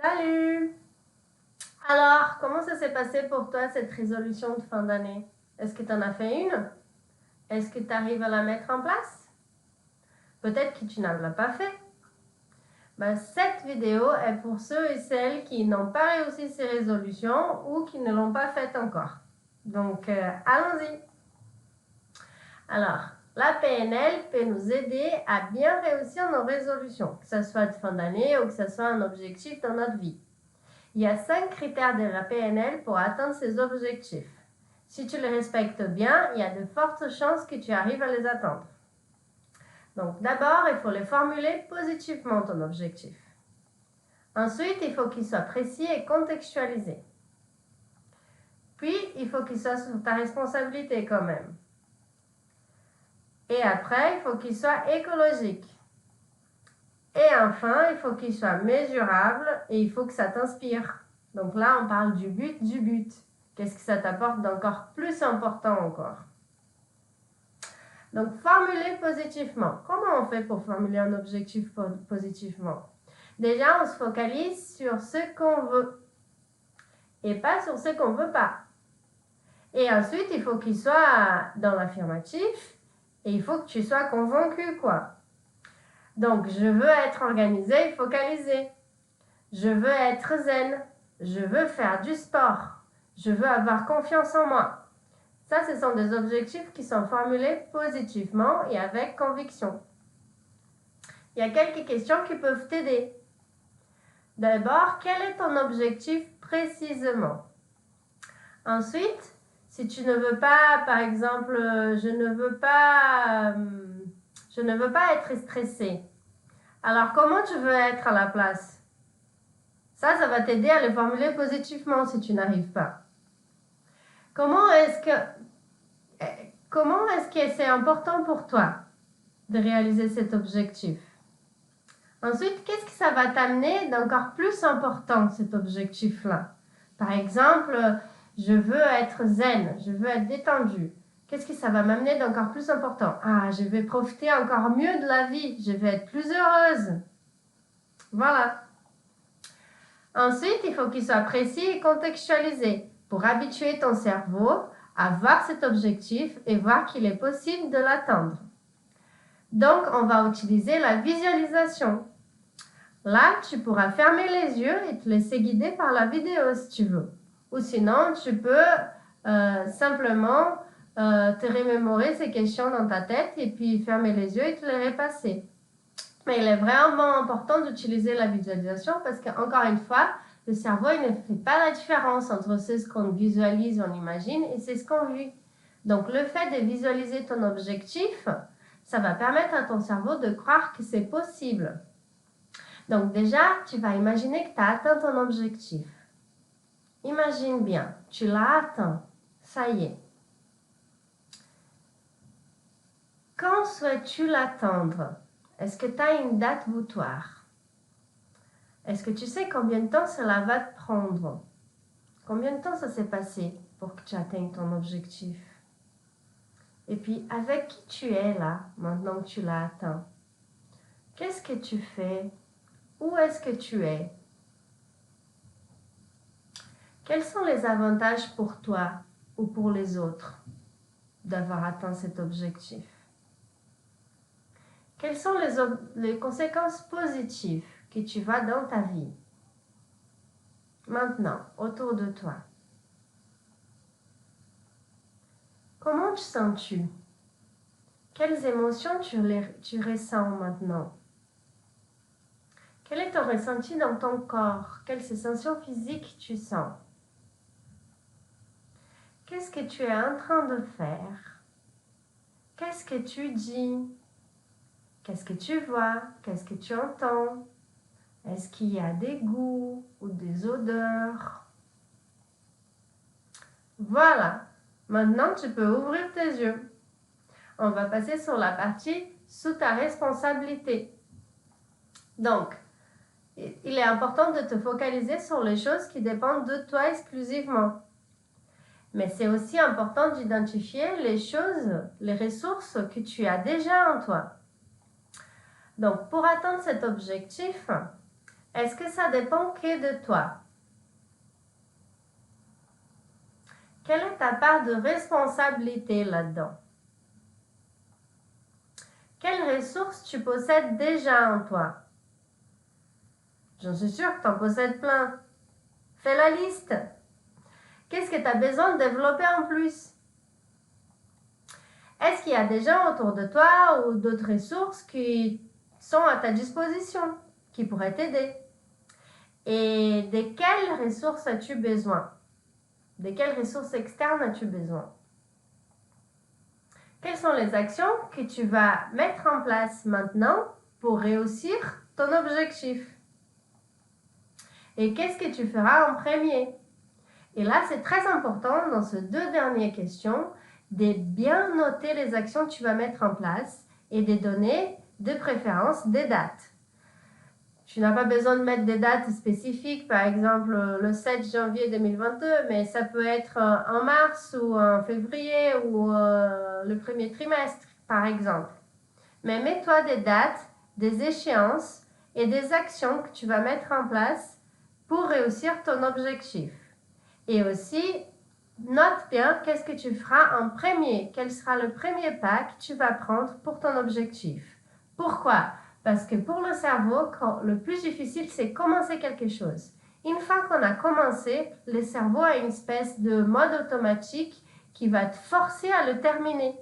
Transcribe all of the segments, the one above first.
Salut! Alors, comment ça s'est passé pour toi cette résolution de fin d'année? Est-ce que tu en as fait une? Est-ce que tu arrives à la mettre en place? Peut-être que tu n'en l'as pas fait. Ben, cette vidéo est pour ceux et celles qui n'ont pas réussi ces résolutions ou qui ne l'ont pas faites encore. Donc, allons-y! Alors, la PNL peut nous aider à bien réussir nos résolutions, que ce soit de fin d'année ou que ce soit un objectif dans notre vie. Il y a 5 critères de la PNL pour atteindre ces objectifs. Si tu les respectes bien, il y a de fortes chances que tu arrives à les atteindre. Donc d'abord, il faut les formuler positivement, ton objectif. Ensuite, il faut qu'il soit précis et contextualisé. Puis, il faut qu'il soit sur ta responsabilité quand même. Et après, il faut qu'il soit écologique. Et enfin, il faut qu'il soit mesurable et il faut que ça t'inspire. Donc là, on parle du but du but. Qu'est-ce que ça t'apporte d'encore plus important encore? Donc, formuler positivement. Comment on fait pour formuler un objectif positivement? Déjà, on se focalise sur ce qu'on veut et pas sur ce qu'on ne veut pas. Et ensuite, il faut qu'il soit dans l'affirmatif et il faut que tu sois convaincu, quoi. Donc, je veux être organisé et focalisé. Je veux être zen. Je veux faire du sport. Je veux avoir confiance en moi. Ça, ce sont des objectifs qui sont formulés positivement et avec conviction. Il y a quelques questions qui peuvent t'aider. D'abord, quel est ton objectif précisément? Ensuite, si tu ne veux pas, par exemple, je ne veux pas être stressé. Alors, comment tu veux être à la place? Ça va t'aider à le formuler positivement si tu n'arrives pas. Comment est-ce que c'est important pour toi de réaliser cet objectif? Ensuite, qu'est-ce que ça va t'amener d'encore plus important, cet objectif-là? Par exemple, je veux être zen, je veux être détendu. Qu'est-ce que ça va m'amener d'encore plus important? Ah, je vais profiter encore mieux de la vie, je vais être plus heureuse. Voilà. Ensuite, il faut qu'il soit précis et contextualisé pour habituer ton cerveau à voir cet objectif et voir qu'il est possible de l'atteindre. Donc, on va utiliser la visualisation. Là, tu pourras fermer les yeux et te laisser guider par la vidéo si tu veux. Ou sinon, tu peux simplement te remémorer ces questions dans ta tête et puis fermer les yeux et te les repasser. Mais il est vraiment important d'utiliser la visualisation parce qu'encore une fois, le cerveau il ne fait pas la différence entre ce qu'on visualise, on imagine et c'est ce qu'on vit. Donc, le fait de visualiser ton objectif, ça va permettre à ton cerveau de croire que c'est possible. Donc déjà, tu vas imaginer que tu as atteint ton objectif. Imagine bien, tu l'as atteint. Ça y est. Quand souhaites-tu l'atteindre? Est-ce que tu as une date butoir? Est-ce que tu sais combien de temps cela va te prendre? Combien de temps ça s'est passé pour que tu atteignes ton objectif? Et puis, avec qui tu es là, maintenant que tu l'as atteint? Qu'est-ce que tu fais? Où est-ce que tu es? Quels sont les avantages pour toi ou pour les autres d'avoir atteint cet objectif? Quelles sont les conséquences positives que tu vois dans ta vie? Maintenant, autour de toi. Comment te sens-tu? Quelles émotions tu ressens maintenant? Quel est ton ressenti dans ton corps? Quelles sensations physiques tu sens? Qu'est-ce que tu es en train de faire? Qu'est-ce que tu dis? Qu'est-ce que tu vois? Qu'est-ce que tu entends? Est-ce qu'il y a des goûts ou des odeurs? Voilà. Maintenant, tu peux ouvrir tes yeux. On va passer sur la partie sous ta responsabilité. Donc, il est important de te focaliser sur les choses qui dépendent de toi exclusivement. Mais c'est aussi important d'identifier les choses, les ressources que tu as déjà en toi. Donc, pour atteindre cet objectif, Est-ce que ça dépend que de toi? Quelle est ta part de responsabilité là-dedans? Quelles ressources tu possèdes déjà en toi? J'en suis sûre que tu en possèdes plein. Fais la liste. Qu'est-ce que tu as besoin de développer en plus? Est-ce qu'il y a des gens autour de toi ou d'autres ressources qui sont à ta disposition, qui pourraient t'aider? Et de quelles ressources as-tu besoin? De quelles ressources externes as-tu besoin? Quelles sont les actions que tu vas mettre en place maintenant pour réussir ton objectif? Et qu'est-ce que tu feras en premier? Et là, c'est très important dans ces deux dernières questions de bien noter les actions que tu vas mettre en place et de donner de préférence des dates. Tu n'as pas besoin de mettre des dates spécifiques, par exemple le 7 janvier 2022, mais ça peut être en mars ou en février ou le premier trimestre, par exemple. Mais mets-toi des dates, des échéances et des actions que tu vas mettre en place pour réussir ton objectif. Et aussi, note bien qu'est-ce que tu feras en premier. Quel sera le premier pas que tu vas prendre pour ton objectif. Pourquoi? Parce que pour le cerveau, le plus difficile, c'est commencer quelque chose. Une fois qu'on a commencé, le cerveau a une espèce de mode automatique qui va te forcer à le terminer.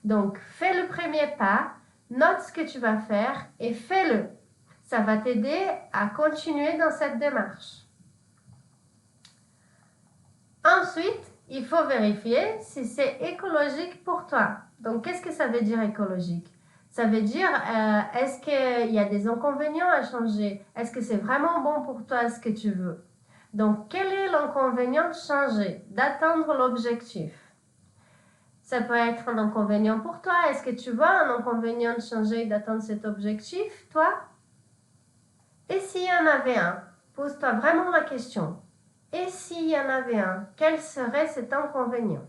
Donc, fais le premier pas, note ce que tu vas faire et fais-le. Ça va t'aider à continuer dans cette démarche. Ensuite, il faut vérifier si c'est écologique pour toi. Donc, qu'est-ce que ça veut dire écologique? Ça veut dire, est-ce qu'il y a des inconvénients à changer? Est-ce que c'est vraiment bon pour toi ce que tu veux? Donc, quel est l'inconvénient de changer, d'atteindre l'objectif? Ça peut être un inconvénient pour toi. Est-ce que tu vois un inconvénient de changer et d'atteindre cet objectif, toi? Et s'il y en avait un, pose-toi vraiment la question. Et s'il y en avait un, quel serait cet inconvénient?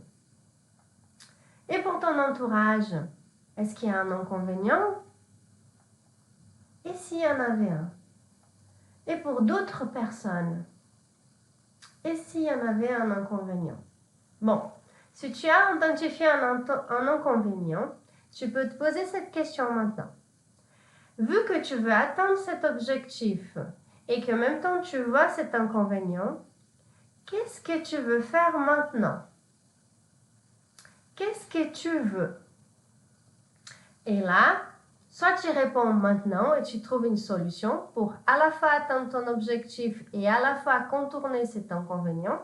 Et pour ton entourage, est-ce qu'il y a un inconvénient? Et s'il y en avait un? Et pour d'autres personnes, et s'il y en avait un inconvénient? Bon, si tu as identifié un inconvénient, tu peux te poser cette question maintenant. Vu que tu veux atteindre cet objectif et qu'en même temps tu vois cet inconvénient, qu'est-ce que tu veux faire maintenant? Qu'est-ce que tu veux? Et là, soit tu réponds maintenant et tu trouves une solution pour à la fois atteindre ton objectif et à la fois contourner cet inconvénient,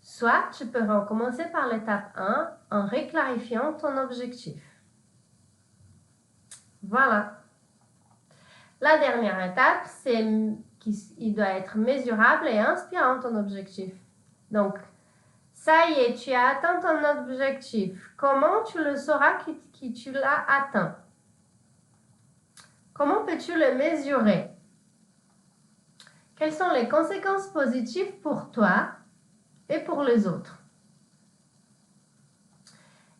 soit tu peux recommencer par l'étape 1 en reclarifiant ton objectif. Voilà. La dernière étape, c'est qu'il doit être mesurable et inspirant ton objectif. Donc, ça y est, tu as atteint ton objectif. Comment tu le sauras que tu l'as atteint? Comment peux-tu le mesurer? Quelles sont les conséquences positives pour toi et pour les autres?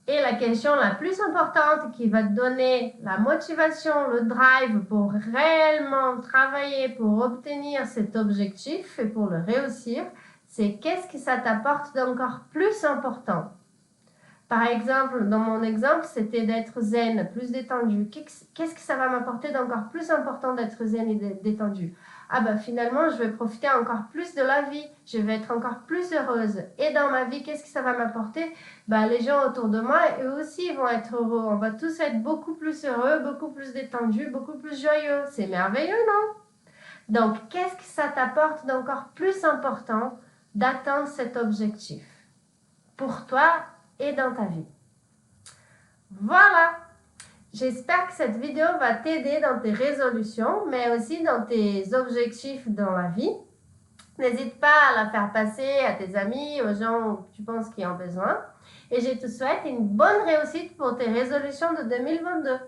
Et la question la plus importante qui va te donner la motivation, le drive pour réellement travailler pour obtenir cet objectif et pour le réussir, c'est qu'est-ce que ça t'apporte d'encore plus important? Par exemple, dans mon exemple, c'était d'être zen, plus détendu. Qu'est-ce que ça va m'apporter d'encore plus important d'être zen et détendu? Ah ben finalement, je vais profiter encore plus de la vie. Je vais être encore plus heureuse. Et dans ma vie, qu'est-ce que ça va m'apporter? Ben, les gens autour de moi, eux aussi, vont être heureux. On va tous être beaucoup plus heureux, beaucoup plus détendus, beaucoup plus joyeux. C'est merveilleux, non? Donc, qu'est-ce que ça t'apporte d'encore plus important d'atteindre cet objectif pour toi et dans ta vie? Voilà! J'espère que cette vidéo va t'aider dans tes résolutions, mais aussi dans tes objectifs dans la vie. N'hésite pas à la faire passer à tes amis, aux gens que tu penses qui ont besoin. Et je te souhaite une bonne réussite pour tes résolutions de 2022.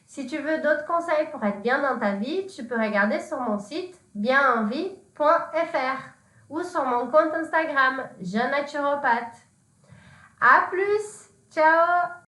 Si tu veux d'autres conseils pour être bien dans ta vie, tu peux regarder sur mon site bienenvie.fr ou sur mon compte Instagram, Jeune Naturopathe. À plus! Ciao!